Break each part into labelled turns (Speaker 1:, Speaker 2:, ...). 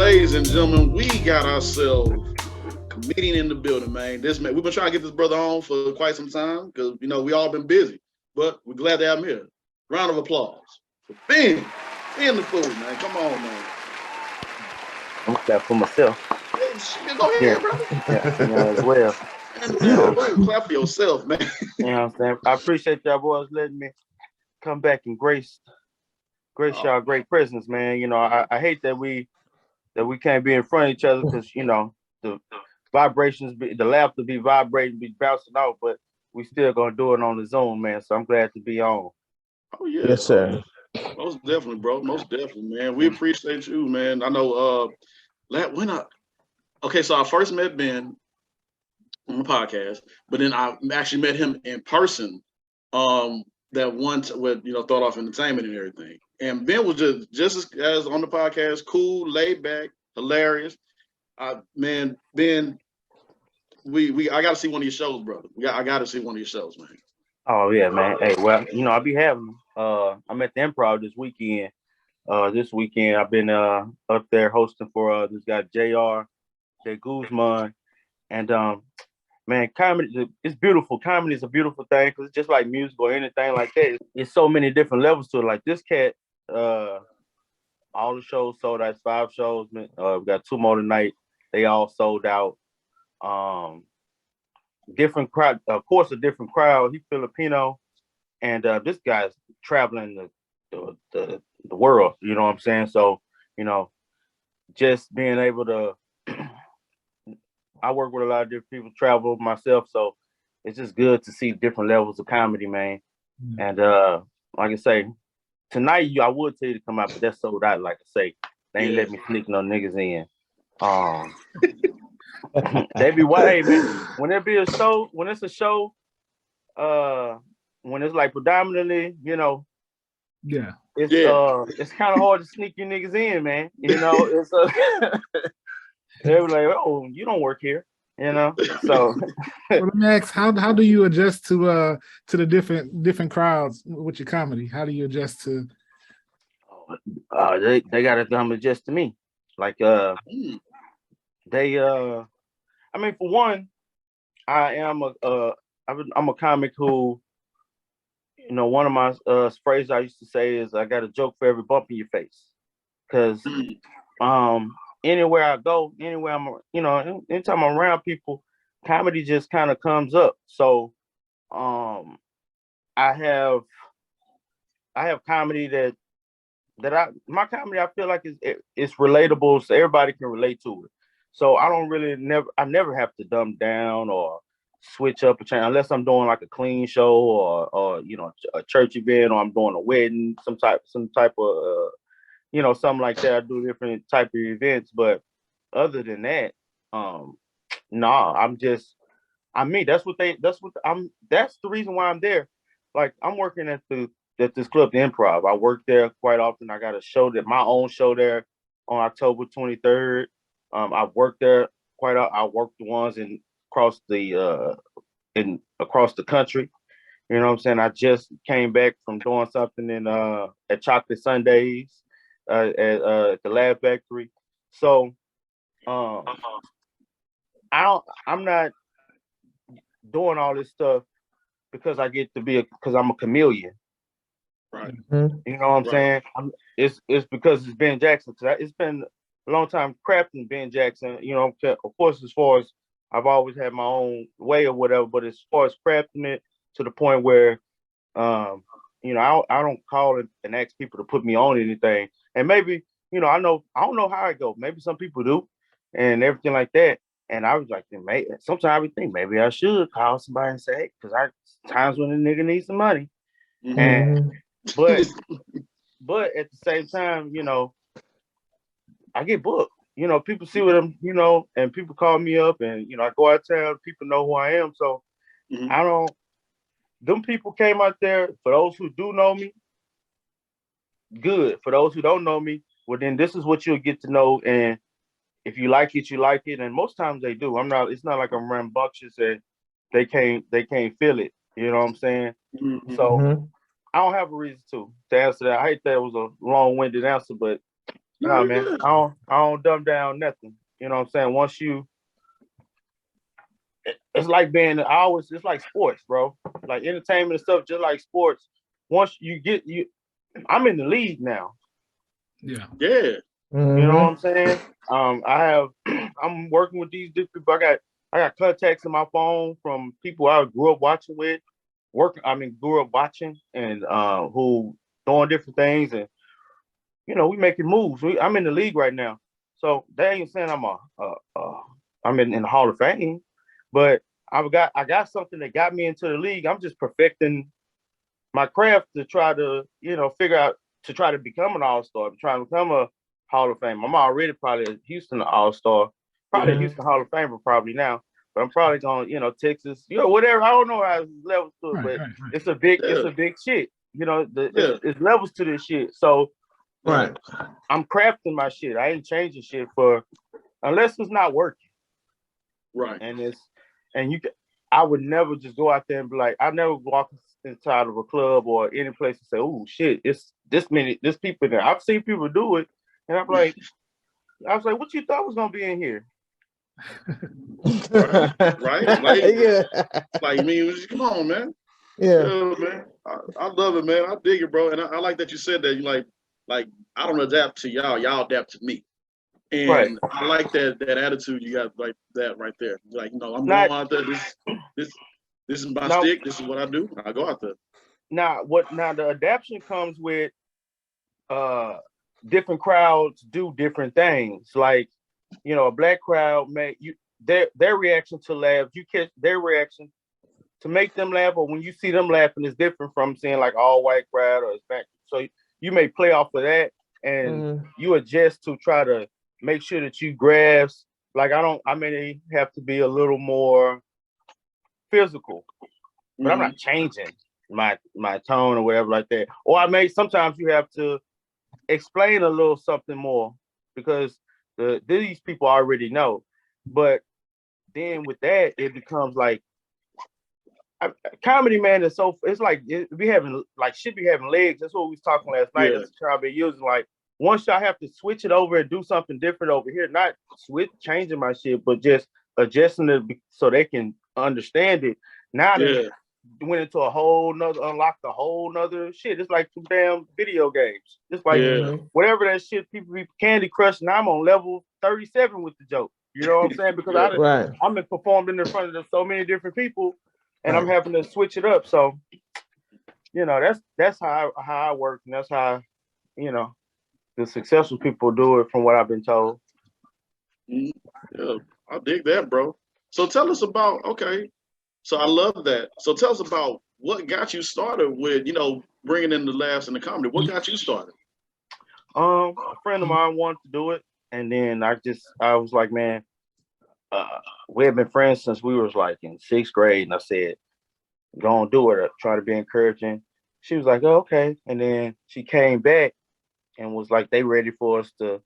Speaker 1: ladies and gentlemen, we got ourselves comedian in the building, man. This man, we've been trying to get this brother on for quite some time because we all been busy, but we're glad to have him here. Round of applause for Ben. Ben the fool, man. Come on, man.
Speaker 2: I'm clap for myself.
Speaker 1: Hey, shit, go ahead, brother.
Speaker 2: Yeah, as well.
Speaker 1: Clap for yourself, man.
Speaker 2: You know what I'm saying? I appreciate y'all boys letting me come back and grace y'all great presence, man. I hate that we can't be in front of each other because the vibrations, the laughter be vibrating, be bouncing off, but we still gonna do it on the Zoom, man. So I'm glad to be on.
Speaker 1: Oh yeah,
Speaker 3: yes, sir.
Speaker 1: Most definitely, bro. Most definitely, man. We appreciate you, man. I know. So I first met Ben on the podcast, but then I actually met him in person. That once with Thought Off Entertainment and everything. And Ben was just as on the podcast, cool, laid back, hilarious. Man, Ben, I got to see one of your shows, brother. I got to see one of your shows, man.
Speaker 2: Oh yeah, man. Hey, well, I'll be having. I'm at the Improv this weekend. I've been up there hosting for this guy Jr. J. Guzman, and man, comedy it's beautiful. Comedy is a beautiful thing because it's just like music or anything like that. It's so many different levels to it. Like this cat, all the shows sold out. 5 shows. We got 2 more tonight. They all sold out. Different crowd, of course, a different crowd. He's Filipino, and this guy's traveling the world. You know what I'm saying? So, just being able to. I work with a lot of different people, travel myself, so it's just good to see different levels of comedy, man. And like I say, tonight I would tell you to come out, but that's sold out. Like I say, they ain't let me sneak no niggas in. They be hey man, when there be a show, when it's a show, when it's like predominantly, it's kind of hard to sneak you niggas in, man. It's they were like, oh, you don't work here, So
Speaker 4: well, let me ask, how do you adjust to the different crowds with your comedy? How do you adjust to
Speaker 2: they gotta come adjust to me. Like they I mean, for one, I'm a comic who, one of my phrases I used to say is I got a joke for every bump in your face. Cause anywhere I go, anywhere anytime I'm around people, comedy just kind of comes up. So I have comedy that my comedy I feel like it's relatable, so everybody can relate to it. So I never have to dumb down or switch up a change unless I'm doing like a clean show or a church event, or I'm doing a wedding, some type of something like that. I do different type of events, but other than that, I'm that's the reason why I'm there. Like I'm working at this club, the Improv. I work there quite often. I got my own show there on October 23rd. I've worked there quite a I worked the ones across the country. You know what I'm saying? I just came back from doing something at Chocolate Sundays at the Lab Factory. So I'm not doing all this stuff because I get to because I'm a chameleon.
Speaker 1: Right.
Speaker 2: You know what I'm saying? It's because it's Ben Jackson. It's been a long time crafting Ben Jackson. Of course, as far as I've always had my own way or whatever, but as far as crafting it to the point where, I don't call it and ask people to put me on anything. And maybe, I don't know how it goes. Maybe some people do and everything like that. And I was like, sometimes I would think maybe I should call somebody and say, hey, because times when a nigga needs some money.
Speaker 1: Mm-hmm.
Speaker 2: And but at the same time, I get booked. People see what I'm, and people call me up and, I go out of town, people know who I am. So them people came out there. For those who do know me, good. For those who don't know me, well, then this is what you'll get to know. And if you like it, you like it. And most times they do. It's not like I'm rambunctious and they can't feel it. You know what I'm saying?
Speaker 1: Mm-hmm.
Speaker 2: So I don't have a reason to answer that. I hate that it was a long-winded answer, but No, man, I don't dumb down nothing. You know what I'm saying? Once you, it's like it's like sports, bro. Like entertainment and stuff, just like sports. Once you get I'm in the league now.
Speaker 4: Yeah.
Speaker 1: Yeah.
Speaker 2: You know what I'm saying? I'm working with these different people. I got contacts in my phone from people I grew up watching with, grew up watching and who doing different things, and we making moves. I'm in the league right now, so they ain't saying I'm in the Hall of Fame, but I got something that got me into the league. I'm just perfecting my craft to try to figure out to try to become an all-star, I'm trying to become a Hall of Fame. I'm already probably a Houston all-star, probably a Houston Hall of Famer probably now, but I'm probably going, Texas, whatever. I don't know how it's levels to it, but it's a big shit. It's levels to this shit. So I'm crafting my shit. I ain't changing shit unless it's not working.
Speaker 1: Right.
Speaker 2: I would never just go out there and be like, I never walk inside of a club or any place and say, oh shit, it's this people there. I've seen people do it, and I was like, what you thought was gonna be in here?
Speaker 1: Right? Like, come on, man. Yeah, man. I love it, man. I dig it, bro. And I like that you said that. You like I don't adapt to y'all. Y'all adapt to me. And I like that attitude you got, like that right there. Like, I'm going out there. This is my stick. This is what I do. I go out there.
Speaker 2: Now the adaptation comes with different crowds do different things. Like, a black crowd their reaction to laugh, you catch their reaction to make them laugh, or when you see them laughing is different from seeing like all white crowd or Hispanic. So you may play off of that and you adjust to try to make sure that you grasp. Like I may have to be a little more physical, but I'm not changing my tone or whatever like that. Or sometimes you have to explain a little something more because these people already know. But then with that, it becomes like comedy, man. It's like should be having legs. That's what we was talking last night. That's what I've been using. Like once I have to switch it over and do something different over here, not changing my shit, but just adjusting it so they can understand it. Now they went into unlocked a whole nother shit. It's like some damn video games. It's like whatever that shit people be Candy Crush, and I'm on level 37 with the joke. You know what I'm saying? Because I'm been performed in front of so many different people, and I'm having to switch it up. So, that's how I work, and that's how the successful people do it, from what I've been told.
Speaker 1: Yeah, I dig that, bro. So tell us about So I love that. So tell us about what got you started with, bringing in the laughs and the comedy. What got you started?
Speaker 2: A friend of mine wanted to do it, and then I was like, man, we have been friends since we was like in 6th grade, and I said, go on, do it. Try to be encouraging. She was like, oh, okay, and then she came back and was like, they ready for us to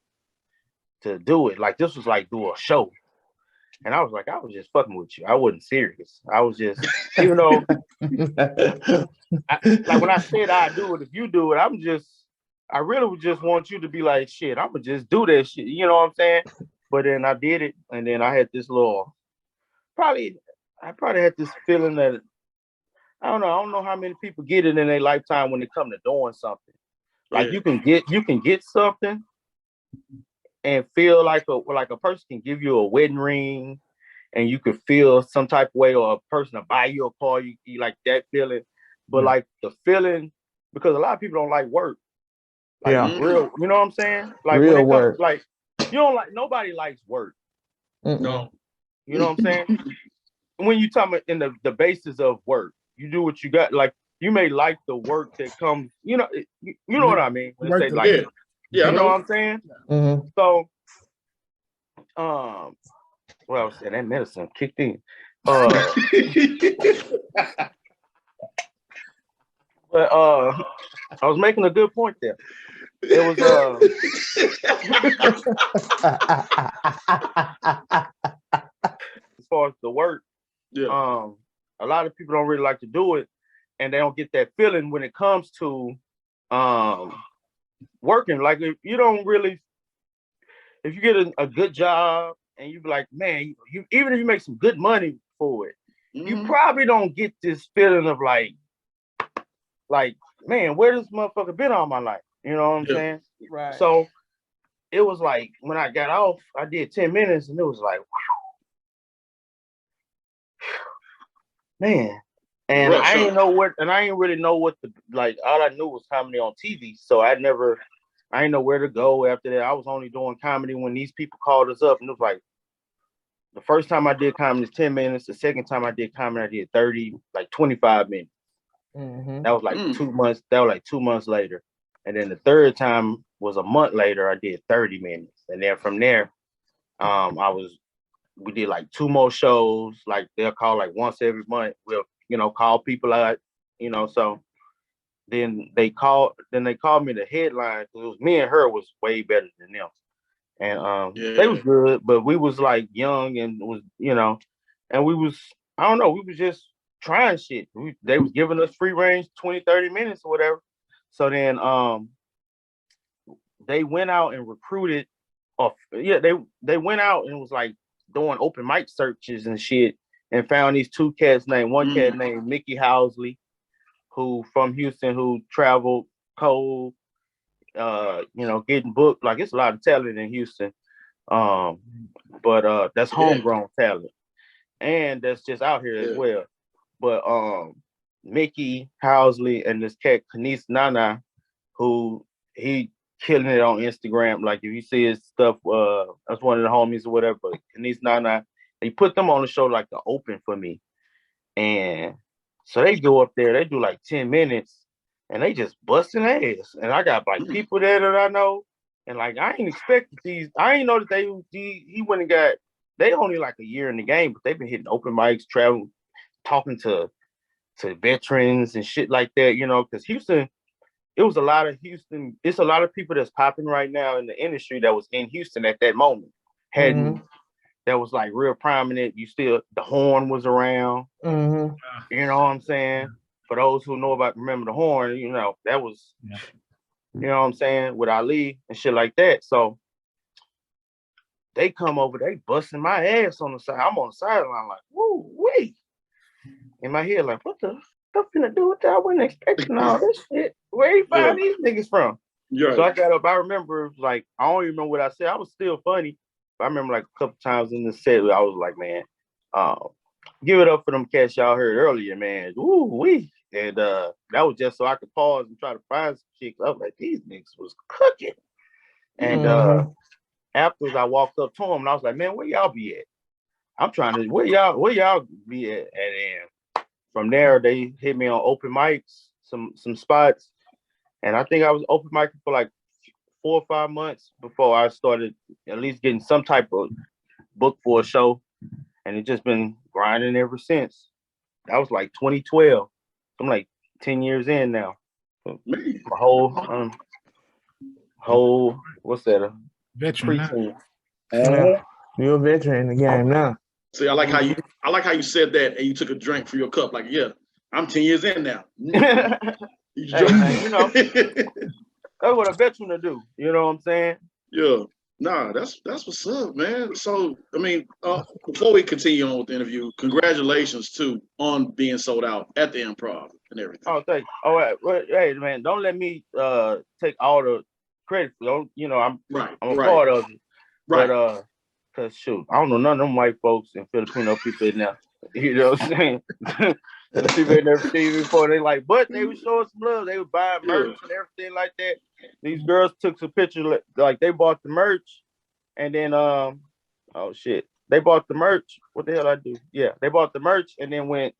Speaker 2: do it. Like this was like do a show. And I was like, I was just fucking with you. I wasn't serious. I was just, even though, like when I said I do it, if you do it, I really would just want you to be like, shit, I'm gonna just do that shit. You know what I'm saying? But then I did it, and then I had this I probably had this feeling that I don't know how many people get it in their lifetime when they come to doing something. Like you can get something and feel like a person can give you a wedding ring and you could feel some type of way, or a person to buy you a car, you like that feeling. But like the feeling, because a lot of people don't like work. Like real, you know what I'm saying? Like
Speaker 3: real
Speaker 2: when it
Speaker 3: work.
Speaker 2: comes, like you don't like, nobody likes work.
Speaker 1: No.
Speaker 2: You know what I'm saying? When you talk about in the basis of work, you do what you got. Like you may like the work that comes, you know what I mean? When they say like, you know what I'm saying? So, well, I was saying that medicine kicked in. But I was making a good point there. It was as far as the work, a lot of people don't really like to do it, and they don't get that feeling when it comes to working. Like if you don't really if you get a good job and you be like, man, you even if you make some good money for it, you probably don't get this feeling of like, man, where this motherfucker been all my life? You know what I'm saying?
Speaker 3: Right.
Speaker 2: So it was like when I got off, I did 10 minutes and it was like, man. And
Speaker 1: Rush,
Speaker 2: I ain't really know what all I knew was comedy on TV. So I didn't know where to go after that. I was only doing comedy when these people called us up, and it was like the first time I did comedy is 10 minutes. The second time I did comedy, I did 30, like 25 minutes. That was like 2 months. That was like 2 months later. And then the third time was a month later. I did 30 minutes. And then from there, we did like 2 more shows. Like they'll call like once every month. We'll, call people out, so then they called me the headline, because it was me and her was way better than them. And they was good, but we was like young and was, and we was, I don't know, we was just trying shit. They was giving us free range 20, 30 minutes or whatever. So then they went out and recruited they went out and was like doing open mic searches and shit and found these 2 cats one cat named Mickey Housley, who from Houston, who traveled cold, getting booked. Like, it's a lot of talent in Houston. But that's homegrown talent. And that's just out here as well. But Mickey Housley and this cat Kanis Nana, who he killing it on Instagram. Like, if you see his stuff, that's one of the homies or whatever. But Kanis Nana, they put them on the show like the open for me. And so they go up there, they do like 10 minutes, and they just busting ass. And I got like people there that I know, and like I ain't expected these. I ain't know that he went and got. They only like a year in the game, but they've been hitting open mics, traveling, talking to veterans and shit like that. Because Houston, it was a lot of Houston. It's a lot of people that's popping right now in the industry that was in Houston at that moment. That was like real prominent. The Horn was around. You know what I'm saying? For those who remember the Horn, that was, you know what I'm saying, with Ali and shit like that. So they come over, they busting my ass on the side. I'm on the sideline like, woo, wait. In my head, like, what the stuff finna do with that? I wasn't expecting all this shit. Where you find these niggas from? So I got up. I remember, like, I don't even remember what I said. I was still funny. But I remember like a couple times in the set where I was like, man, give it up for them cats y'all heard earlier, man. Ooh, wee. And that was just so I could pause and try to find some chicks. I was like, these niggas was cooking. And afterwards, I walked up to them and I was like, man, where y'all be at? I'm trying to, where y'all be at? And then from there, they hit me on open mics, some spots. And I think I was open micing for like 4 or 5 months before I started at least getting some type of book for a show. And it's just been grinding ever since. That was like 2012. I'm like 10 years in now. My whole what's that?
Speaker 4: Veteran.
Speaker 3: You're a veteran in the game now.
Speaker 1: See, I like how you said that, and you took a drink from your cup. Like, I'm 10 years in now.
Speaker 2: Hey, that's what a veteran to do. You know what I'm saying?
Speaker 1: Yeah. Nah, that's what's up, man. So, I mean, before we continue on with the interview, congratulations too on being sold out at the Improv and everything.
Speaker 2: Oh, thank you. All right. Well, hey, man, don't let me take all the credit. I'm a part of it.
Speaker 1: Right.
Speaker 2: But cause shoot, I don't know none of them white folks and Filipino people in there. You know what I'm saying? The people ain't never seen me before. They like, but they were showing some love. They were buying merch and everything like that. These girls took some pictures, like they bought the merch, and then they bought the merch. What the hell I do? Yeah, they bought the merch and then went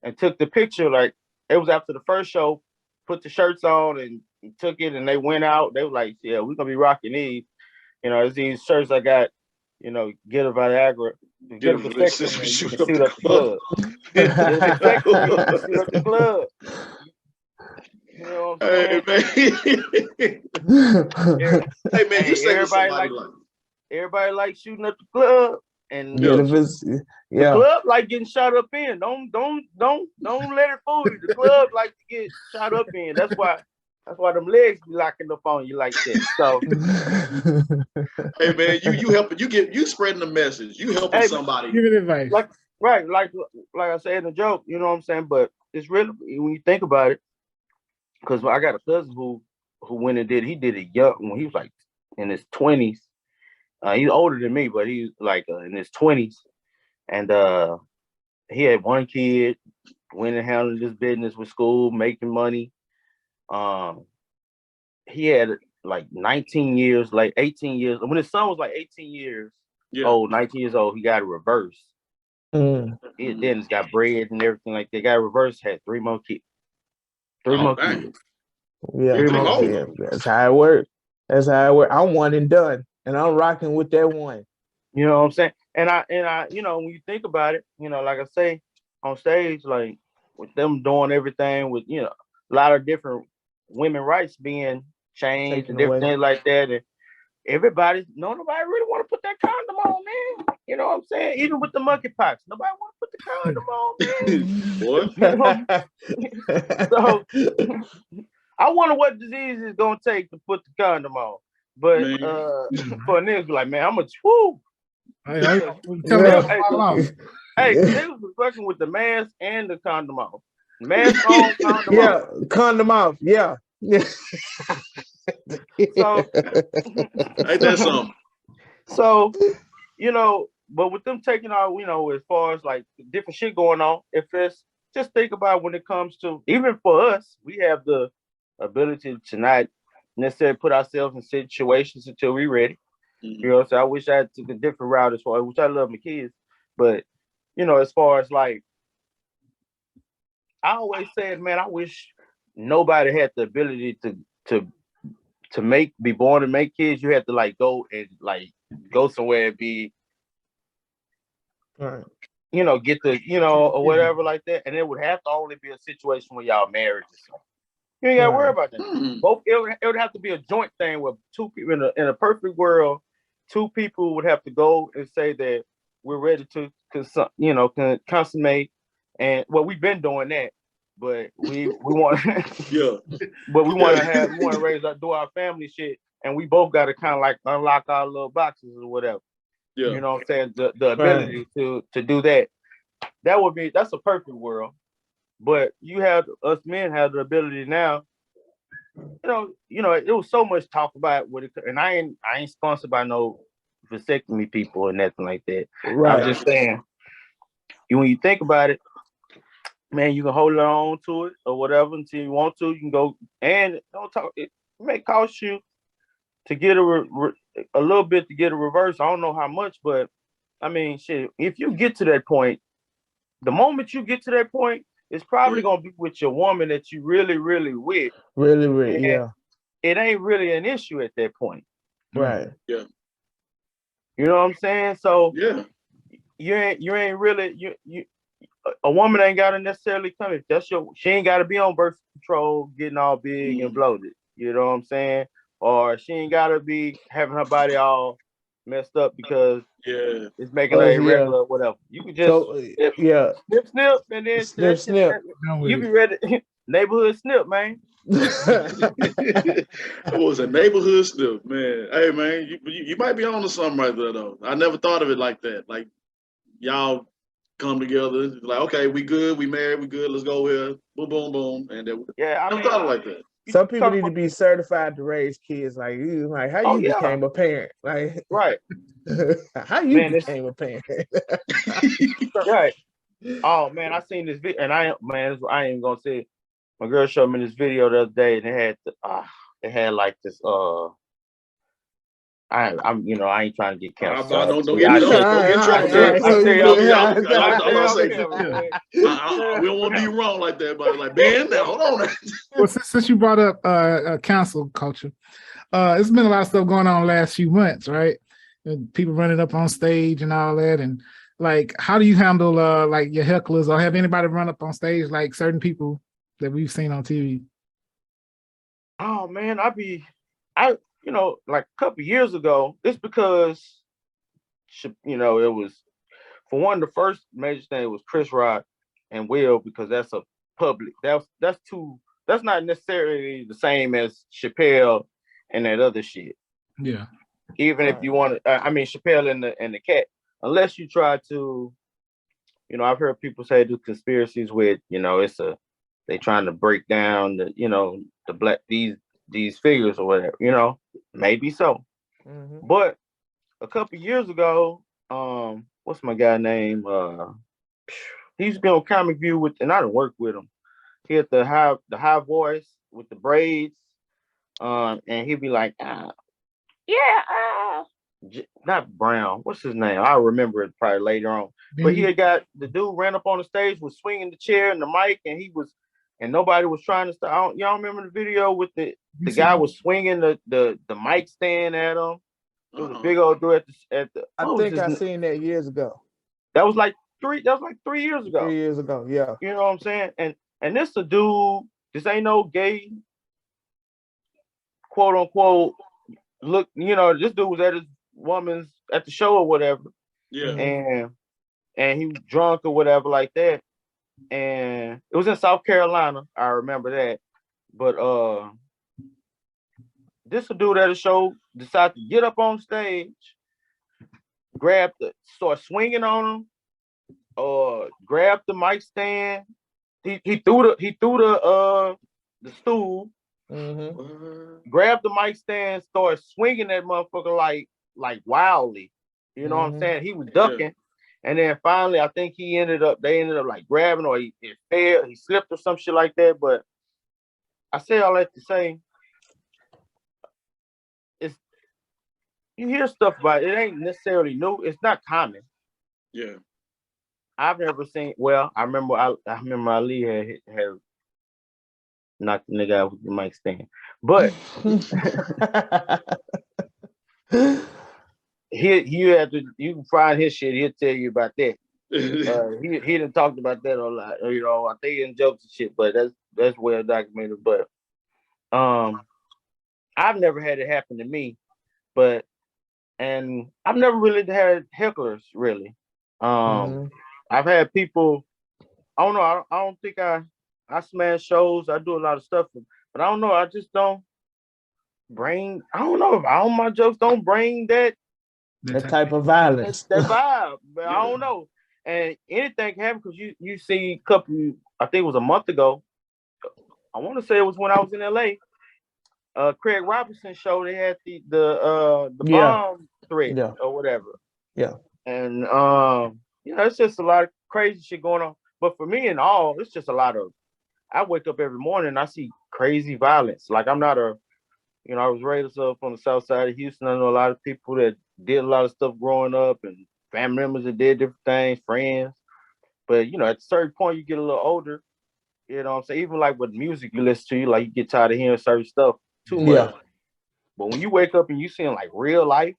Speaker 2: and took the picture. Like, it was after the first show, put the shirts on and took it, and they went out. They were like, yeah, we're gonna be rocking these. It's these shirts I got. Get a Viagra. Get a vasectomy. You can shoot up the club. Get a vasectomy. You can shoot up the club. You know what I'm saying?
Speaker 1: Hey man, you say
Speaker 2: everybody like shooting up the club, and
Speaker 3: the
Speaker 2: club like getting shot up in. Don't let it fool you. The club like to get shot up in. That's why That's why them legs be locking up on you like that. So,
Speaker 1: Hey man, you helping, you spreading the message. You helping
Speaker 2: hey,
Speaker 1: somebody.
Speaker 4: Give it advice.
Speaker 2: like right, like I said in the joke, you know what I'm saying? But it's really when you think about it, because I got a cousin who went and he did it young when he was like in his 20s. He's older than me, but he's like in his 20s, and he had one kid, went and handled his business with school, making money. He had like 19 years, like 18 years. When his son was like 18 years old, 19 years old, he got a reverse. Then he's got bread and everything like that. Got a reverse, had 3 more kids. 3 more kids.
Speaker 3: Yeah,
Speaker 2: 3 more kids.
Speaker 3: yeah, that's how it works. That's how it works. I'm one and done, and I'm rocking with that one.
Speaker 2: You know what I'm saying? And I, you know, when you think about it, you know, like I say on stage, like with them doing everything with, you know, a lot of different women rights being changed
Speaker 3: Taken
Speaker 2: and different
Speaker 3: away.
Speaker 2: things like that. And nobody really want to put that condom on, man. You know what I'm saying? Even with the monkeypox, nobody want to put the condom on, man. So I wonder what disease it's gonna take to put the condom on. But for a nigga be like, man, I'm a woo.
Speaker 4: Hey,
Speaker 2: They was fucking with the mask and the condom off. Mask on, condom off.
Speaker 3: Condom off. Yeah.
Speaker 2: So
Speaker 1: Ain't that something?
Speaker 2: So, you know, but with them taking out, you know, as far as like different shit going on, if it's just think about when it comes to, even for us, we have the ability to not necessarily put ourselves in situations until we're ready. You know, so I wish I took a different route as far, which I love my kids, but you know, as far as like, I always said, man, I wish nobody had the ability to be born and make kids. You had to like go somewhere and be,
Speaker 3: Right.
Speaker 2: you know, get the, you know, or whatever like that, and it would have to only be a situation where y'all married or something. You ain't gotta worry about that. Both it would have to be a joint thing where 2 people in a perfect world, 2 people would have to go and say that we're ready to consummate. And well, we've been doing that, but we want but we want to raise our do our family shit, and we both got to kind of like unlock our little boxes or whatever. You know what I'm saying? The ability to do that. That's a perfect world. But us men have the ability now. You know, it was so much talk about with it, and I ain't sponsored by no vasectomy people or nothing like that. Right. I'm just saying, when you think about it, man, you can hold on to it or whatever until you want to. You can go and don't talk. It may cost you to get a little bit to get a reverse. I don't know how much, but I mean, shit. If you get to that point, the moment you get to that point, it's probably gonna be with your woman that you really, really with.
Speaker 3: Really, yeah.
Speaker 2: It ain't really an issue at that point.
Speaker 3: Right.
Speaker 1: Yeah.
Speaker 2: You know what I'm saying? So
Speaker 1: yeah,
Speaker 2: you ain't really you a woman ain't gotta necessarily come if she ain't gotta be on birth control getting all big and bloated. You know what I'm saying? Or she ain't gotta be having her body all messed up because it's making her irregular or whatever. You can just snip, and then
Speaker 3: snip.
Speaker 2: You be ready. Neighborhood snip, man.
Speaker 1: It was a neighborhood snip, man. Hey, man, you might be on to something right there, though. I never thought of it like that. Like, y'all come together, like, okay, we good, we married, we good, let's go here, boom, boom, boom, and then I never thought of it like that.
Speaker 3: Some people need to be certified to raise kids. Like how you became a parent, like
Speaker 2: right?
Speaker 3: How you became a parent,
Speaker 2: right? Oh man, I seen this video, and I ain't gonna say it. My girl showed me this video the other day, and it had like this. I ain't trying to get canceled.
Speaker 1: Don't get in trouble. We don't want to be wrong like that, but like, Ben, now hold on.
Speaker 4: Well, since you brought up cancel culture, it's been a lot of stuff going on the last few months, right? And people running up on stage and all that, and like, how do you handle like your hecklers, or have anybody run up on stage like certain people that we've seen on TV?
Speaker 2: Oh man, you know, like a couple years ago, it's because, you know, it was, for one, the first major thing was Chris Rock and Will, because that's a public, that's 2 that's not necessarily the same as Chappelle and that other shit.
Speaker 4: Yeah.
Speaker 2: Even if you want to, I mean Chappelle and the cat, unless you try to, I've heard people say do conspiracies with, they trying to break down the black these figures or whatever, maybe so.
Speaker 3: Mm-hmm.
Speaker 2: But a couple years ago, what's my guy name? He used to be on Comic View and I didn't work with him. He had the high voice with the braids, and he'd be like, not Brown. What's his name? I'll remember it probably later on. But he had got the dude ran up on the stage, was swinging the chair and the mic, and nobody was trying to stop. Y'all remember the video with the guy was swinging the mic stand at him? It was a big old dude at the.
Speaker 3: I think I seen that years ago.
Speaker 2: That was like 3 years ago.
Speaker 3: 3 years ago, yeah.
Speaker 2: You know what I'm saying? And this a dude. This ain't no gay, quote unquote. Look, this dude was at his woman's at the show or whatever.
Speaker 1: Yeah.
Speaker 2: And he was drunk or whatever like that. And it was in South Carolina. I remember that. But this a dude at a show decided to get up on stage, start swinging on him, grab the mic stand. He threw the stool.
Speaker 3: Mm-hmm.
Speaker 2: Grabbed the mic stand, started swinging that motherfucker like wildly. You know what I'm saying? He was ducking, and then finally, I think they ended up like grabbing, or he fell, he slipped or some shit like that. But I say all that to say, you hear stuff about it. It ain't necessarily new. It's not common.
Speaker 1: Yeah.
Speaker 2: I've never seen. Well, I remember Ali had knocked the nigga out with the mic stand. But you can find his shit, he'll tell you about that. He done talked about that a lot. I think in jokes and shit, but that's well documented. But I've never had it happen to me, and I've never really had hecklers really. I've had people, I don't know, I don't think I smash shows, I do a lot of stuff, but I don't know, I just don't bring, I don't know, all my jokes don't bring that
Speaker 3: type of violence.
Speaker 2: That vibe, but I don't know. And anything can happen because you see a couple, I think it was a month ago, I want to say it was when I was in LA, Craig Robinson show, they had the bomb threat or whatever.
Speaker 3: Yeah.
Speaker 2: And it's just a lot of crazy shit going on. But for me and all, it's just a lot of, I wake up every morning and I see crazy violence. Like I'm not I was raised up on the south side of Houston. I know a lot of people that did a lot of stuff growing up and family members that did different things, friends. But, at a certain point, you get a little older. You know what I'm saying? Even like with music you listen to, like you get tired of hearing certain stuff too much. Yeah. But when you wake up and you seeing like real life,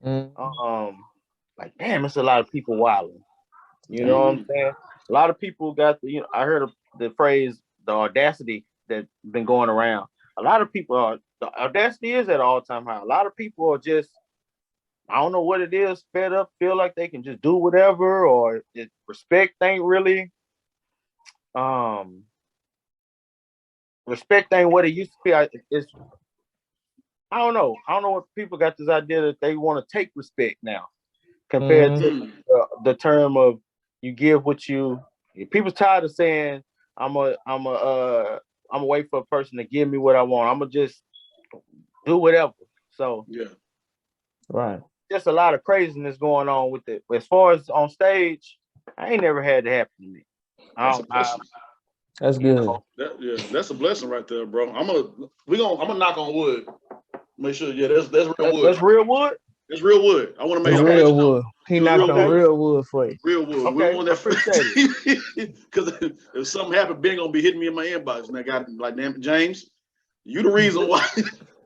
Speaker 2: like, damn, it's a lot of people wilding. You know what I'm saying? A lot of people got I heard of the phrase, the audacity that's been going around. A lot of people the audacity is at an all-time high. A lot of people are just, I don't know what it is, fed up, feel like they can just do whatever, or respect ain't really, respect ain't what it used to be. I don't know. I don't know what people got this idea that they want to take respect now, compared to the term of you give what you. People tired of saying I'm gonna wait for a person to give me what I want. I'm gonna just do whatever. So
Speaker 3: right.
Speaker 2: Just a lot of craziness going on with it. As far as on stage, I ain't never had it happen to me.
Speaker 3: That's good.
Speaker 1: That's a blessing right there, bro. I'm gonna knock on wood. Make sure, that's real wood.
Speaker 2: That's real wood.
Speaker 1: It's real wood. I want to make
Speaker 3: real wood. He knocked on real wood for you.
Speaker 1: Real wood.
Speaker 2: Okay.
Speaker 1: We want that because if something happened, Ben gonna be hitting me in my inbox, and I got like, damn it, James, you the reason why.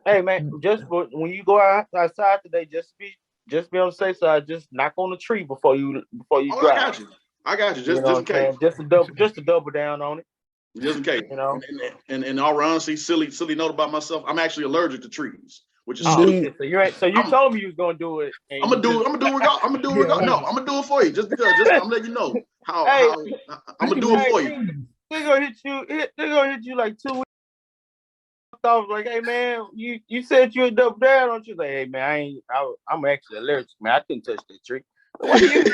Speaker 2: Hey man, just when you go outside today, just be on the safe side. Just knock on the tree before you drive.
Speaker 1: I got you. Just in case.
Speaker 2: Just to double down on it.
Speaker 1: Just in case. And in all honesty, silly note about myself, I'm actually allergic to trees. Which is stupid.
Speaker 2: So you told me you was gonna do it.
Speaker 1: I'm gonna do it. I'm gonna do it. No, I'm gonna do it for you. Just because. I'm letting you know how I'm gonna do it for you.
Speaker 2: They're gonna hit you like 2 weeks. walked off like, hey man, you said you would double down, don't you? Like, hey man, I'm actually allergic, man. I couldn't touch that tree. What do you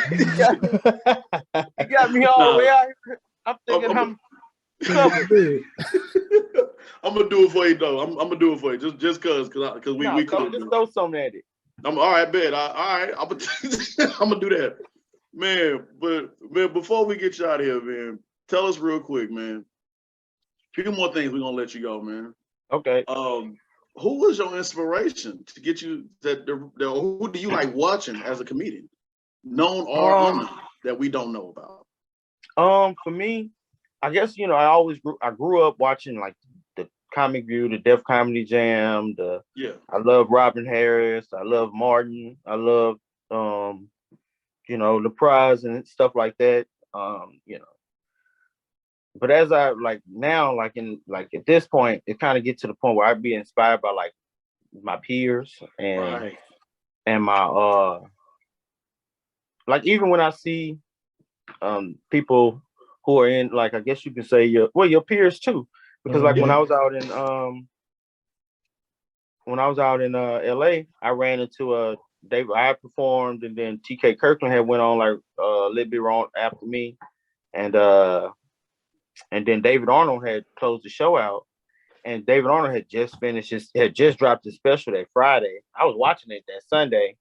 Speaker 2: got me all the way out here. I'm thinking I'm covered.
Speaker 1: I'm gonna do it for you though. I'm gonna do it for you just cause we could
Speaker 2: just throw something at it.
Speaker 1: I'm all right, bet. All right, I'm gonna do that, man. But man, before we get you out of here, man, tell us real quick, man. A few more things we're gonna let you go, man.
Speaker 2: Okay.
Speaker 1: Who was your inspiration to get you who do you like watching as a comedian? Known or unknown that we don't know about?
Speaker 2: For me, I guess I grew up watching like the Comic View, the Def Comedy Jam, I love Robin Harris, I love Martin, I love the Prize and stuff like that. But as I like now, like at this point, it kind of gets to the point where I'd be inspired by like my peers and my like even when I see people who are in, like, I guess you can say your peers too, because like when I was out in LA, I ran into David. I performed, and then TK Kirkland had went on like a little bit wrong after me, and then David Arnold had closed the show out, and David Arnold had just dropped his special that Friday. I was watching it that Sunday,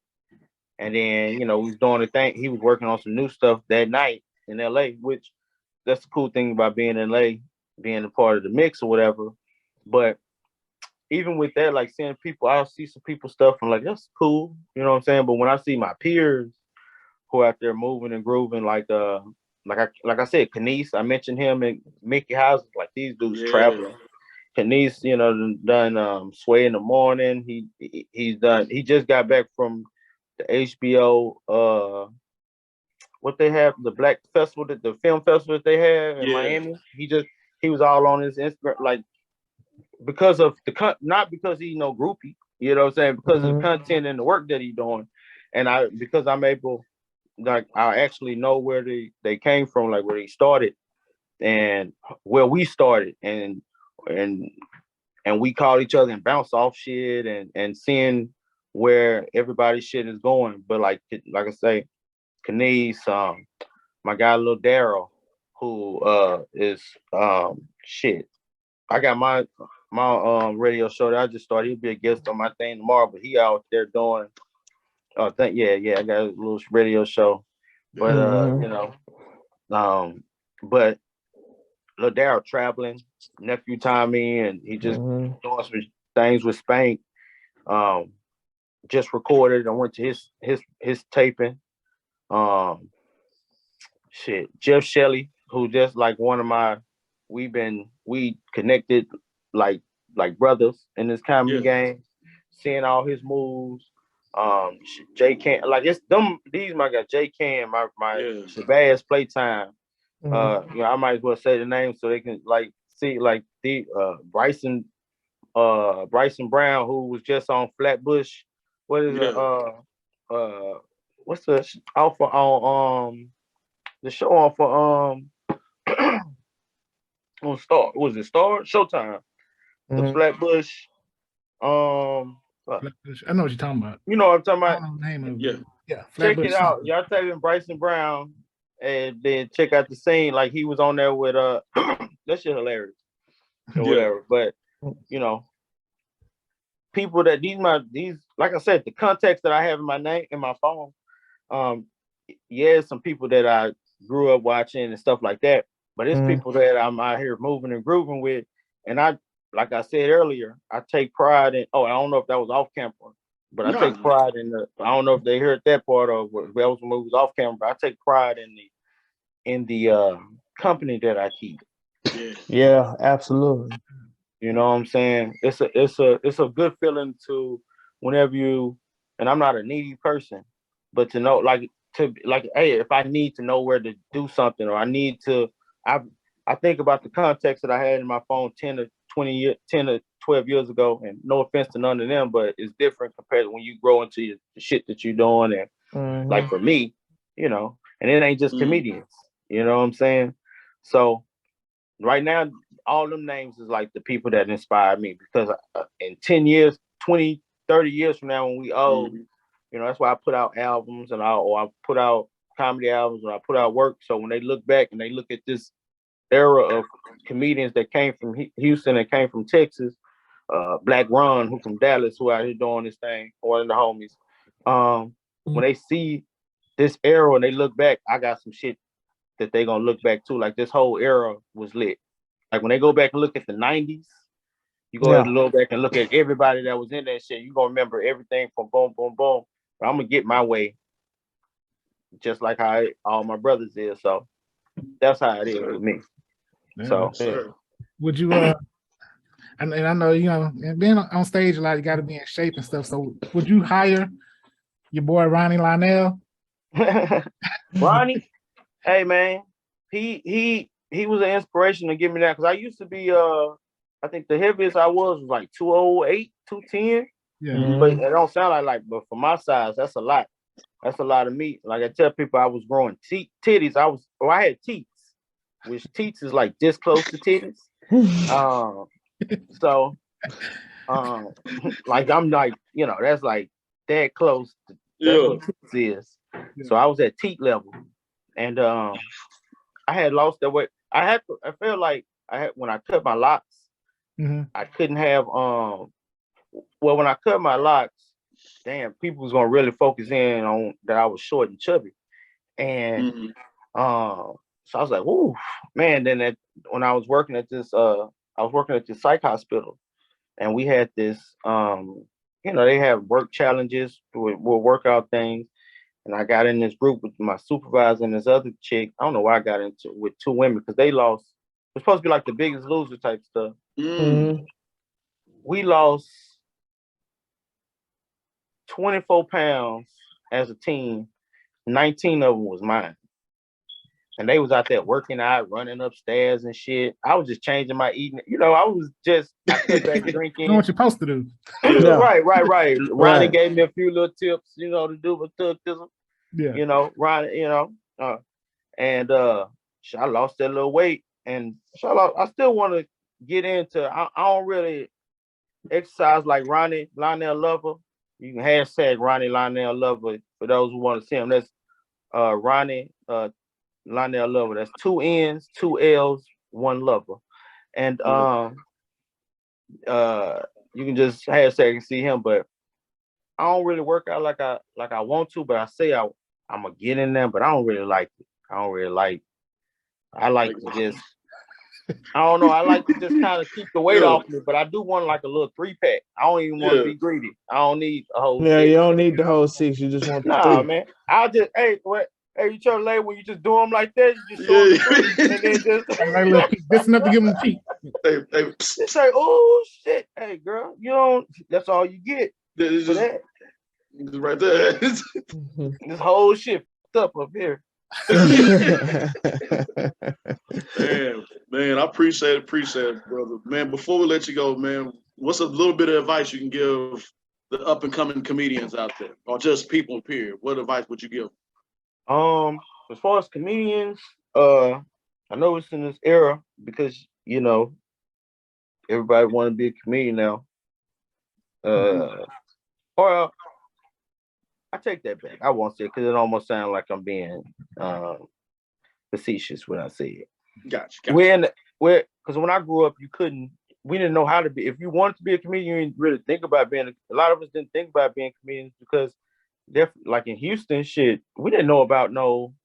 Speaker 2: and then we was doing the thing. He was working on some new stuff that night in LA, which that's the cool thing about being in LA, being a part of the mix or whatever. But even with that, like seeing people, I'll see some people stuff and like, that's cool, you know what I'm saying? But when I see my peers who are out there moving and grooving, like I said, Kanice, I mentioned him, and Mickey Houses, like these dudes traveling. Kanice, done Sway in the Morning. He just got back from the HBO what they have, the Black Festival, the film festival that they have in Miami. He was all on his Instagram, like, because of not because he's no groupie, you know what I'm saying, because of the content and the work that he's doing. And because I'm able, like, I actually know where they came from, like where they started and where we started, and we call each other and bounce off shit and seeing where everybody's shit is going. But like I say, Kanice, my guy Lil Daryl, who is shit. I got my radio show that I just started. He'll be a guest on my thing tomorrow, but he out there doing I got a little radio show. But but Lil Daryl traveling, nephew Tommy, and he just doing some things with Spank. Just recorded. I went to his taping. Jeff Shelley, who just like one of my, we connected like brothers in this comedy game, seeing all his moves. Jay Can, like it's them, these my guy Jay Can, my Shabazz Playtime. I might as well say the name so they can like see, like the Bryson Brown, who was just on Flatbush. What is it? What's the offer on the show on for on Star? Was it Star? Showtime. The Flatbush.
Speaker 4: I know what you're talking about.
Speaker 2: You know what I'm talking about?
Speaker 4: I don't know the name of it. Yeah.
Speaker 2: Check it out. Y'all type in Bryson Brown and then check out the scene. Like he was on there with that shit hilarious. Or whatever. But people that these like I said, the context that I have in my name in my phone, some people that I grew up watching and stuff like that, but it's people that I'm out here moving and grooving with. And I, like I said earlier, I take pride in, I don't know if that was off camera, but I take pride in I don't know if they heard that part of what that was when it was off camera, but I take pride in the company that I keep.
Speaker 3: Yeah, absolutely.
Speaker 2: You know what I'm saying? It's a good feeling to whenever you, and I'm not a needy person, but to know hey, if I need to know where to do something, or I need to, I think about the context that I had in my phone 10 to 12 years ago, and no offense to none of them, but it's different compared to when you grow into the shit that you're doing. And like for me, and it ain't just comedians, you know what I'm saying? So right now, all them names is like the people that inspired me because in 10 years, 20, 30 years from now when we old, you know, that's why I put out albums and I put out comedy albums and I put out work. So when they look back and they look at this era of comedians that came from Houston and came from Texas, Black Ron, who from Dallas, who out here doing this thing, one of the homies. When they see this era and they look back, I got some shit that they gonna look back to. Like this whole era was lit. Like when they go back and look at the 90s, you go ahead and look back and look at everybody that was in that shit. You gonna remember everything from boom, boom, boom. But I'm gonna get my way, just like how all my brothers is. So that's how it is with me.
Speaker 4: Yeah, so would you and I know, you know, being on stage a lot, you got to be in shape and stuff. So would you hire your boy Ronnie Lionel?
Speaker 2: Ronnie, hey man, he was an inspiration to give me that because I used to be I think the heaviest I was like 208, 210.
Speaker 4: Yeah.
Speaker 2: But it don't sound like but for my size, that's a lot. That's a lot of meat. Like I tell people I was growing titties. I had teats, which teats is like this close to titties. So like I'm like, you know, that's like that close to that's what teats is. So I was at teat level. And I had lost that weight. I felt like when I cut my locks, I couldn't have well when I cut my locks, damn, people was gonna really focus in on that I was short and chubby. And so I was like, whoo, man. Then when I was working at this psych hospital and we had this you know, they have work challenges with workout things. And I got in this group with my supervisor and this other chick. I don't know why I got into with two women because they lost. It was supposed to be like the Biggest Loser type stuff. We lost 24 pounds as a team. 19 of them was mine. And they was out there working out, running upstairs and shit. I was just changing my eating. You know, I cut back drinking.
Speaker 4: You know what you're supposed to do.
Speaker 2: Right. Ronnie gave me a few little tips, you know, to do with thug-tism.
Speaker 4: Yeah.
Speaker 2: You know, Ronnie, you know, and I lost that little weight, and I still want to get into. I don't really exercise like Ronnie Lionel Lover. You can hashtag Ronnie Lionel Lover for those who want to see him. That's Ronnie Lionel Lover. That's 2 N's, 2 L's, 1 Lover, and you can just hashtag and see him, but I don't really work out like I want to, but I say I'm gonna get in there, but I don't really like it. I like to just, I don't know. I like to just kind of keep the weight off me, but I do want like a little 3-pack. I don't even want to be greedy. I don't need a whole 6.
Speaker 3: You don't need the whole 6. You just want the 3.
Speaker 2: Man. I'll just, hey, you try to lay when you just do them like that, you just show them the 3 and then just
Speaker 4: that's enough to give them a peek.
Speaker 2: It's like, oh shit, hey girl, you don't. That's all you get.
Speaker 1: It's just, right there.
Speaker 2: This whole shit up here.
Speaker 1: Man, I appreciate it, brother. Man, before we let you go, man, what's a little bit of advice you can give the up and coming comedians out there, or just people, period? What advice would you give?
Speaker 2: As far as comedians, I know it's in this era because you know everybody want to be a comedian now. Or I take that back. I won't say it because it almost sounds like I'm being facetious when I say it.
Speaker 1: Gotcha.
Speaker 2: Because when I grew up, we didn't know how to be. If you wanted to be a comedian, you didn't really think about being. A lot of us didn't think about being comedians because, like in Houston, shit, we didn't know about no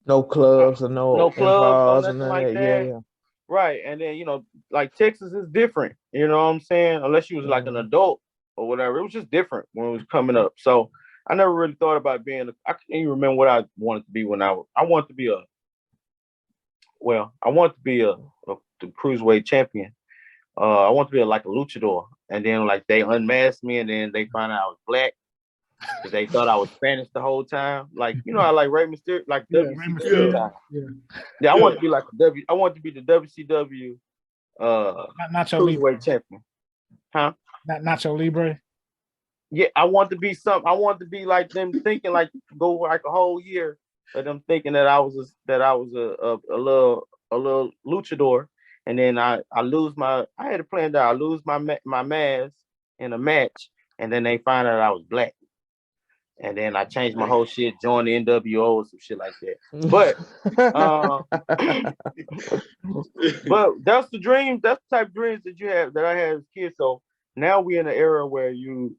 Speaker 3: clubs or no
Speaker 2: clubs, no nothing like that.
Speaker 3: Yeah.
Speaker 2: Right, and then you know, like Texas is different. You know what I'm saying? Unless you was like an adult or whatever, it was just different when it was coming up. So I never really thought about being. I can't even remember what I wanted to be when I wanted to be the cruiserweight champion. I wanted to be like a luchador, and then like they unmasked me, and then they found out I was black because they thought I was Spanish the whole time. Like you know, I like Rey Mysterio, like WCW. Yeah, I wanted to be like I wanted to be the WCW cruiserweight champion. Huh?
Speaker 4: Not Nacho Libre.
Speaker 2: Yeah, I want to be something. I want to be like them, thinking like go like a whole year of them thinking that I was a little luchador, and then I had a plan that I lose my mask in a match, and then they find out I was black. And then I changed my whole shit, joined the NWO or some shit like that. But but that's the dream. That's the type of dreams that you have, that I had as a kid. So now we're in an era where you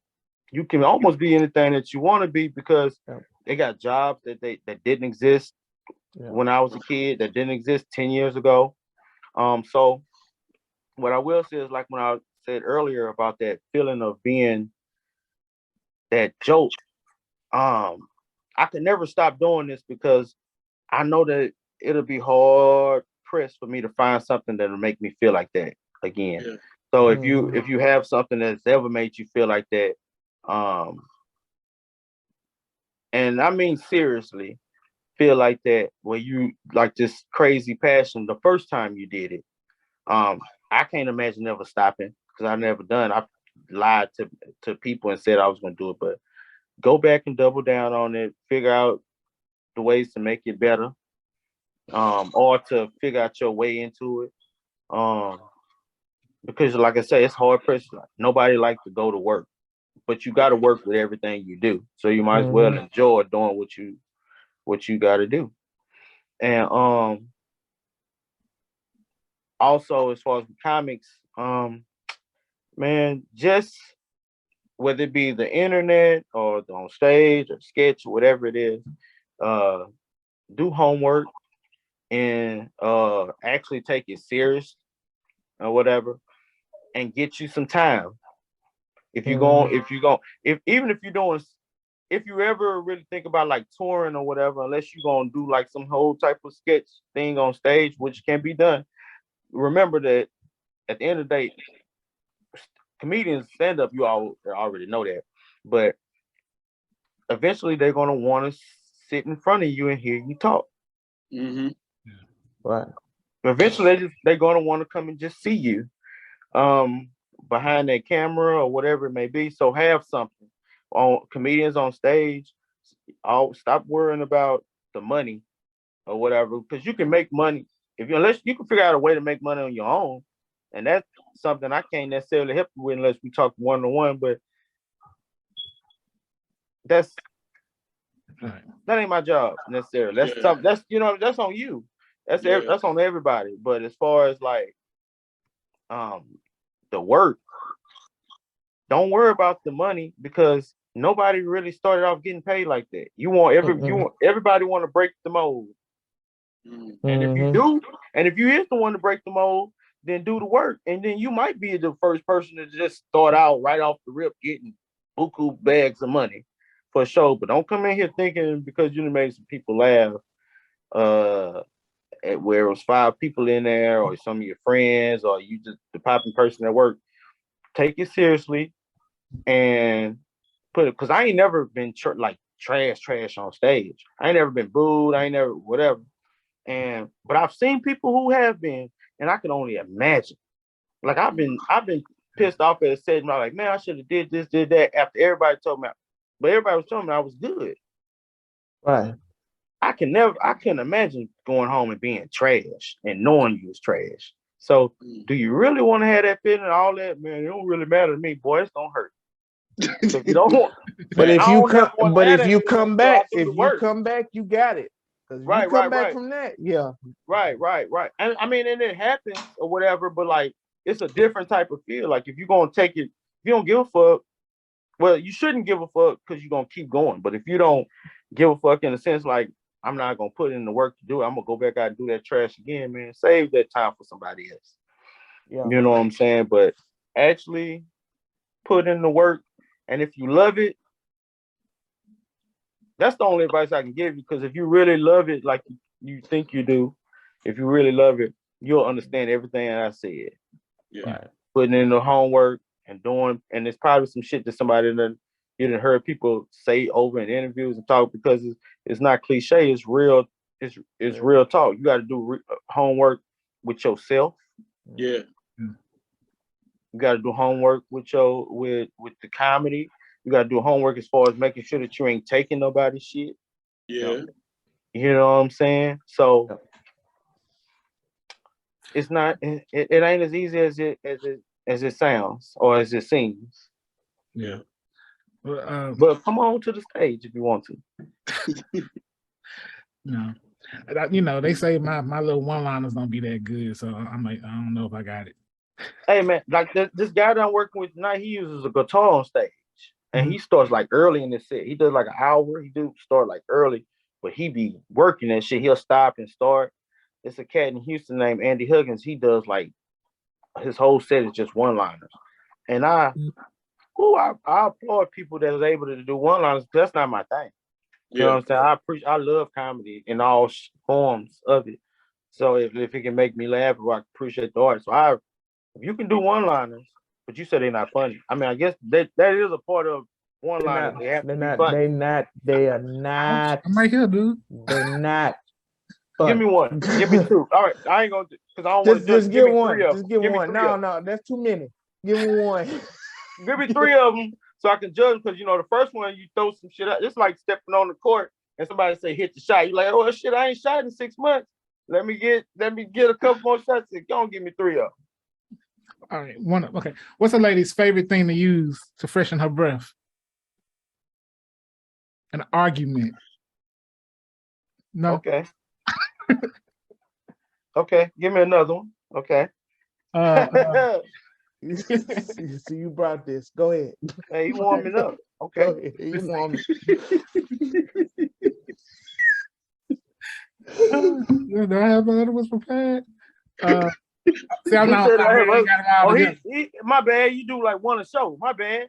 Speaker 2: can almost be anything that you want to be, because they got jobs that didn't exist when I was a kid, that didn't exist 10 years ago. So what I will say is, like when I said earlier about that feeling of being that joke, I can never stop doing this, because I know that it'll be hard pressed for me to find something that'll make me feel like that again. Yeah. So if you have something that's ever made you feel like that, and I mean seriously, feel like that, where you like this crazy passion the first time you did it, I can't imagine ever stopping, because I've never done. I lied to people and said I was going to do it, but go back and double down on it, figure out the ways to make it better, or to figure out your way into it. Because like I say, it's hard pressed. Nobody likes to go to work, but you got to work with everything you do. So you might as well enjoy doing what you got to do. And also, as far as comics, man, just whether it be the internet or on stage or sketch or whatever it is, do homework and actually take it serious or whatever, and get you some time. If you ever really think about like touring or whatever, unless you're gonna do like some whole type of sketch thing on stage, which can be done, remember that at the end of the day, comedians stand up, you all already know that, but eventually they're gonna want to sit in front of you and hear you talk.
Speaker 1: Mm-hmm.
Speaker 2: Right. Eventually they're gonna want to come and just see you behind that camera or whatever it may be. So have something. On comedians on stage, I'll stop worrying about the money or whatever, because you can make money unless you can figure out a way to make money on your own. And that's something I can't necessarily help you with unless we talk one-on-one, but that ain't my job necessarily. That's something that's that's on you. That's on everybody. But as far as like the work, don't worry about the money, because nobody really started off getting paid like that. You want everybody want to break the mold. And if you do, and if you is the one to break the mold, then do the work. And then you might be the first person to just start out right off the rip getting buku bags of money for a show. But don't come in here thinking because you made some people laugh, where it was 5 people in there, or some of your friends, or you just the popping person at work. Take it seriously and put it, because I ain't never been like trash on stage. I ain't never been booed. I ain't never whatever. But I've seen people who have been, and I can only imagine. Like I've been pissed off at a set, and I'm like, man, I should have did this, did that, after everybody told me. But everybody was telling me I was good.
Speaker 3: Right.
Speaker 2: I couldn't imagine going home and being trash and knowing you was trash. So do you really want to have that feeling and all that? Man, it don't really matter to me, boy. It's gonna hurt. So if you don't want,
Speaker 3: but if you come back, you got it. Because if you come back from that,
Speaker 2: Right. And I mean, and it happens or whatever, but like it's a different type of feel. Like if you're gonna take it, if you don't give a fuck, well, you shouldn't give a fuck because you're gonna keep going. But if you don't give a fuck in the sense like I'm not gonna put in the work to do it, I'm gonna go back out and do that trash again, man. Save that time for somebody else. Yeah. You know what I'm saying? But actually put in the work, and if you love it, that's the only advice I can give you. Because if you really love it, like you think you do, if you really love it, you'll understand everything I said. Yeah. Right. Putting in the homework and doing, and it's probably some shit that somebody you didn't heard people say over in interviews and talk, because it's not cliche. It's real. It's real talk. You got to do homework with yourself.
Speaker 1: Yeah.
Speaker 2: You got to do homework with the comedy. You got to do homework as far as making sure that you ain't taking nobody's shit.
Speaker 1: Yeah.
Speaker 2: You know what I'm saying? So It's not. It ain't as easy as it sounds or as it seems.
Speaker 4: Yeah.
Speaker 2: But come on to the stage if you want to.
Speaker 4: No. You know, they say my little one-liners don't be that good, so I'm like, I don't know if I got it.
Speaker 2: Hey man, like this guy that I'm working with tonight, he uses a guitar on stage, and he starts like early in the set. He does like an hour. He do start like early, but he be working that shit. He'll stop and start. It's a cat in Houston named Andy Huggins. He does like his whole set is just one-liners, and I applaud people that is able to do one-liners. That's not my thing. You know what I'm saying? I love comedy in all forms of it. So if it can make me laugh, I appreciate the art. So if you can do one-liners, but you said they're not funny. I mean, I guess that is a part of one-liners. They have to be funny.
Speaker 3: They are not.
Speaker 4: I'm right here, dude.
Speaker 3: They're not.
Speaker 2: Give me one. Give me two. All right, I ain't gonna because I don't want to
Speaker 3: just give one.
Speaker 2: Just
Speaker 3: give one. No, that's too many. Give me one.
Speaker 2: Give me three of them so I can judge because the first one you throw some shit out. It's like stepping on the court and somebody say hit the shot. You're like, oh shit, I ain't shot in 6 months. Let me get a couple more shots. Don't give me three of them.
Speaker 4: All right, okay. What's a lady's favorite thing to use to freshen her breath? An argument. No.
Speaker 2: Okay. Okay, give me another one. Okay.
Speaker 3: So you brought this. Go ahead.
Speaker 2: Hey, you warming up. Okay.
Speaker 3: You warming.
Speaker 4: Do I have other ones prepared? See, I'm not.
Speaker 2: My bad. You do like one a show. My bad.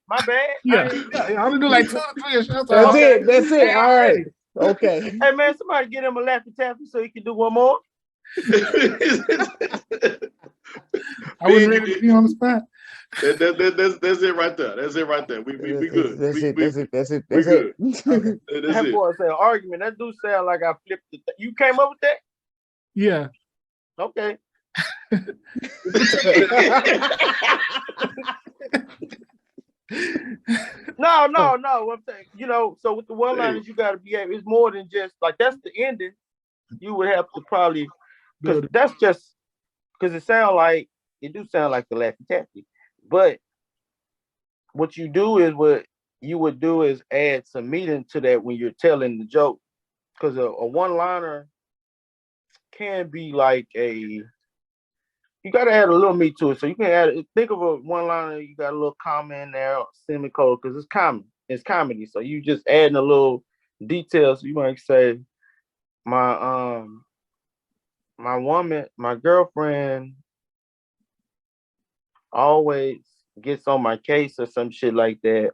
Speaker 4: Yeah, I only do like 2 or 3 a show.
Speaker 3: That's it. All right. Okay.
Speaker 2: Hey man, somebody get him a Laffy Taffy so he can do one more.
Speaker 4: I wasn't ready to be on the spot.
Speaker 1: That's it right there. That's it right there. We good.
Speaker 3: That's it.
Speaker 1: We good.
Speaker 2: That boy said argument. That do sound like I flipped it. You came up with that?
Speaker 4: Yeah.
Speaker 2: Okay. No. I'm saying, so with the one-liners, you got to be able. It's more than just like that's the ending. You would have to probably because that's just because it sound like the Laffy Taffy, but what you would do is add some meaning to that when you're telling the joke, because a one-liner can be like you got to add a little meat to it. So you can think of a one-liner, you got a little comma in there, semicolon, because it's comedy. So you just adding a little details. So you might say, my girlfriend always gets on my case or some shit like that.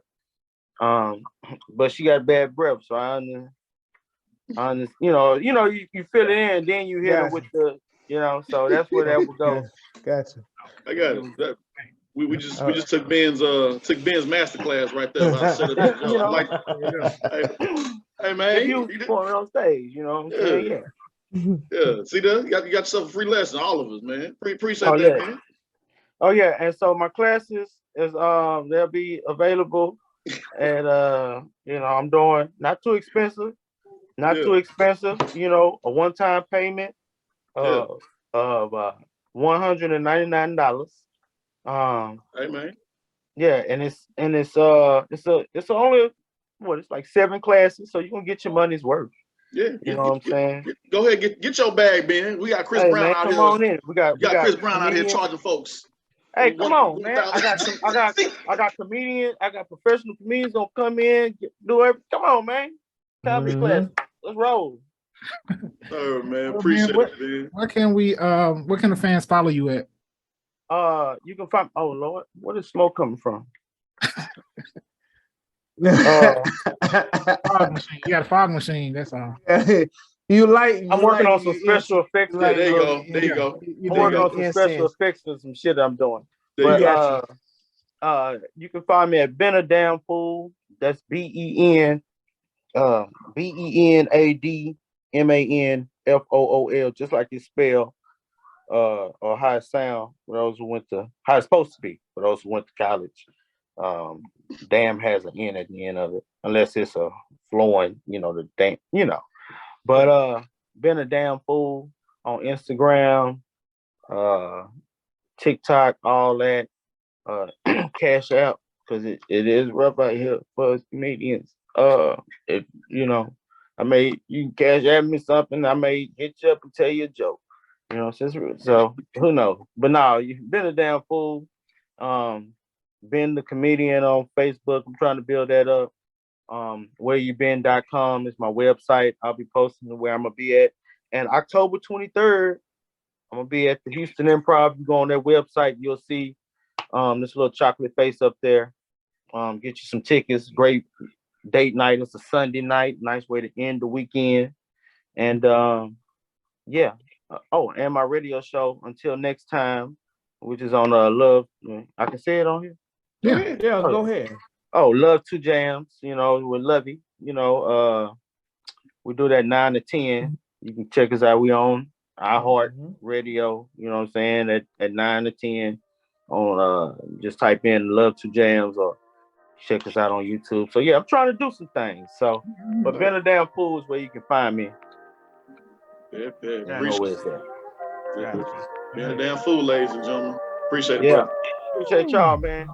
Speaker 2: But she got bad breath, so I understand. You fill it in, then you hit it with the. So that's where that would go.
Speaker 3: Gotcha.
Speaker 1: I got it. We just took Ben's masterclass right there. Hey man,
Speaker 2: you going on stage, you know what I'm saying?
Speaker 1: Yeah. See that? You got yourself a free lesson, all of us, man. Appreciate that, man.
Speaker 2: Oh yeah, and so my classes is they'll be available, and I'm doing not too expensive, a one-time payment of $199.
Speaker 1: Hey man.
Speaker 2: Yeah, and it's only it's like 7 classes, so you're gonna get your money's worth.
Speaker 1: Yeah,
Speaker 2: you know what I'm saying.
Speaker 1: Go ahead, get your bag, Ben. We got Chris Brown out here.
Speaker 2: Come on in. We got
Speaker 1: Chris Brown out here charging folks.
Speaker 2: Hey, come on, man! I got comedians. I got professional comedians gonna come in, do everything. Come on, man! Comedy class. Let's roll.
Speaker 1: Oh man, appreciate it, man.
Speaker 4: Where can the fans follow you at?
Speaker 2: You can find. Oh Lord, where is smoke coming from?
Speaker 4: Fog machine. You got a fog machine. That's all.
Speaker 2: I'm working on some special effects.
Speaker 1: There you go.
Speaker 2: I'm working on some special effects and some shit I'm doing. You can find me at Benadam Fool. That's BENADMANFOOL, just like you spell or how it sound for those who went to how it's supposed to be for those who went to college. Damn has an N at the end of it, unless it's a flowing, the damn, But Benadam Fool on Instagram. TikTok, all that, Cash App, because it is rough out here for us comedians. If you can cash at me something, I may hit you up and tell you a joke. So who knows? But no, you've been a damn fool. Been the comedian on Facebook. I'm trying to build that up. WhereyouBeen.com is my website. I'll be posting where I'm gonna be at. And October 23rd, I'm gonna be at the Houston Improv. You go on their website, you'll see this little chocolate face up there. Get you some tickets. Great date night. It's a Sunday night. Nice way to end the weekend. And yeah. And my radio show Until Next Time, which is on Love. I can say it on here.
Speaker 3: Yeah, go ahead.
Speaker 2: Oh, Love 2 Jams. With Lovey. We do that 9 to 10. You can check us out. We on iHeart Radio. You know what I'm saying? At 9 to 10 on just type in Love 2 Jams or check us out on YouTube. So yeah, I'm trying to do some things. So, but Been a Damn Fool is where you can find me.
Speaker 1: Yeah.
Speaker 2: Appreciate it.
Speaker 1: Been a damn fool, ladies and gentlemen. Appreciate it,
Speaker 2: yeah.
Speaker 1: brother.
Speaker 2: Appreciate y'all, man.